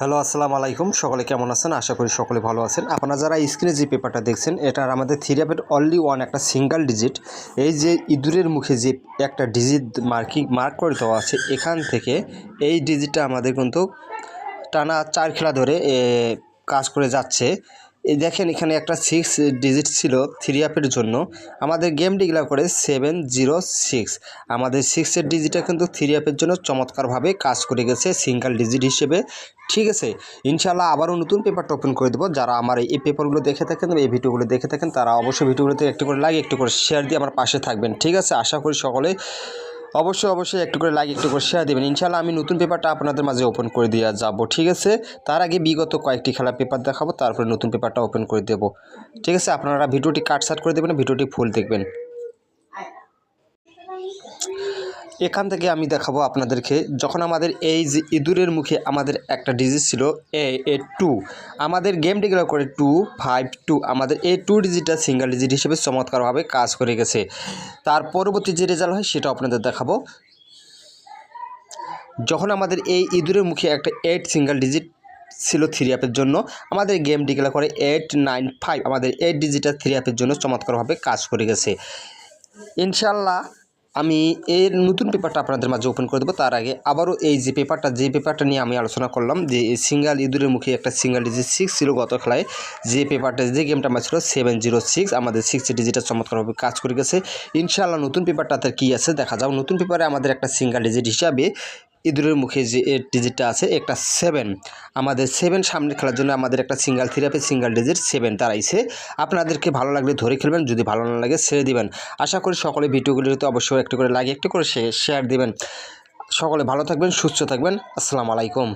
Hello, আসসালামু আলাইকুম। সকলে কেমন আছেন? আশা করি সকলে ভালো আছেন। আপনারা যারা স্ক্রিনে যে পেপারটা দেখছেন, এটার আমাদের থিওরাপের অনলি ওয়ান একটা সিঙ্গেল ডিজিট। এই যে ইঁদুরের মুখে যে একটা ডিজিট মার্ক করে দেওয়া আছে, এখান থেকে এই ডিজিটটা আমাদের কিন্তু টানা 4 খেলা ধরে কাজ করে যাচ্ছে। এই দেখেন, এখানে একটা 6 ডিজিট ছিল থিওরাপের জন্য। আমাদের গেম ডিক্লেয়ার করে 706। আমাদের 6-এর ডিজিটটা কিন্তু থিওরাপের জন্য চমৎকারভাবে কাজ করে গেছে সিঙ্গেল ডিজিট হিসেবে। ঠিক আছে, ইনশাআল্লাহ আবারও নতুন পেপারটা ওপেন করে দেবো। যারা আমার এই পেপারগুলো দেখে থাকেন, এই ভিডিওগুলো দেখে থাকেন, তারা অবশ্যই ভিডিওগুলোতে একটু করে লাইক, একটু করে শেয়ার দিয়ে আমার পাশে থাকবেন। ঠিক আছে, আশা করি সকলে অবশ্যই একটু করে লাইক, একটু করে শেয়ার দেবেন। ইনশাআল্লাহ আমি নতুন পেপারটা আপনাদের মাঝে ওপেন করে দিয়ে যাব। ঠিক আছে, তার আগে বিগত কয়েকটি খেলা পেপার দেখাবো, তারপরে নতুন পেপারটা ওপেন করে দেবো। ঠিক আছে, আপনারা ভিডিওটি কাটছাট করে দেবেন, ভিডিওটি ফুল দেখবেন। এখান থেকে আমি দেখাবো আপনাদেরকে, যখন আমাদের এই যে ইঁদুরের মুখে আমাদের একটা ডিজিট ছিল A2, আমাদের গেম ডিক্লেয়ার করে 252। আমাদের A2 ডিজিটটা সিঙ্গেল ডিজিট হিসেবে চমৎকারভাবে কাজ করে গেছে। তার পরবর্তী যে রেজাল্ট হয় সেটা আপনাদের দেখাবো। যখন আমাদের এই ইঁদুরের মুখে একটা 8 সিঙ্গেল ডিজিট ছিল থিওরাপের জন্য, আমাদের গেম ডিক্লেয়ার করে 895। আমাদের 8 ডিজিটটা থিওরাপের জন্য চমৎকারভাবে কাজ করে গেছে। ইনশাআল্লাহ আমি এর নতুন পেপারটা আপনাদের মাঝে ওপেন করে দেবো। তার আগে আবারও এই যে পেপারটা নিয়ে আমি আলোচনা করলাম, যে সিঙ্গেল ইঁদুরের মুখে একটা সিঙ্গেল ডিজিট 6 ছিল গত খেলায়, যে গেমটা আমার ছিল 706। আমাদের 6 ডিজিটটা চমৎকারভাবে কাজ করে গেছে। ইনশাআল্লাহ নতুন পেপারটাতে কী আছে দেখা যাও। নতুন পেপারে আমাদের একটা সিঙ্গেল ডিজিট হিসাবে ইঁদুরের মুখে যে ডিজিটটা আছে একটা 7। আমাদের 7 সামনে খেলার জন্য আমাদের একটা সিঙ্গেল থিওরাপে সিঙ্গেল ডিজিট 7 দাঁড়াইছে। আপনাদেরকে ভালো লাগলে ধরে খেলবেন, যদি ভালো না লাগে ছেড়ে দিবেন। আশা করি সকলে ভিডিওগুলিতে অবশ্যই একটু করে লাইক, একটু করে শেয়ার দিবেন। সকলে ভালো থাকবেন, সুস্থ থাকবেন। আসসালামু আলাইকুম।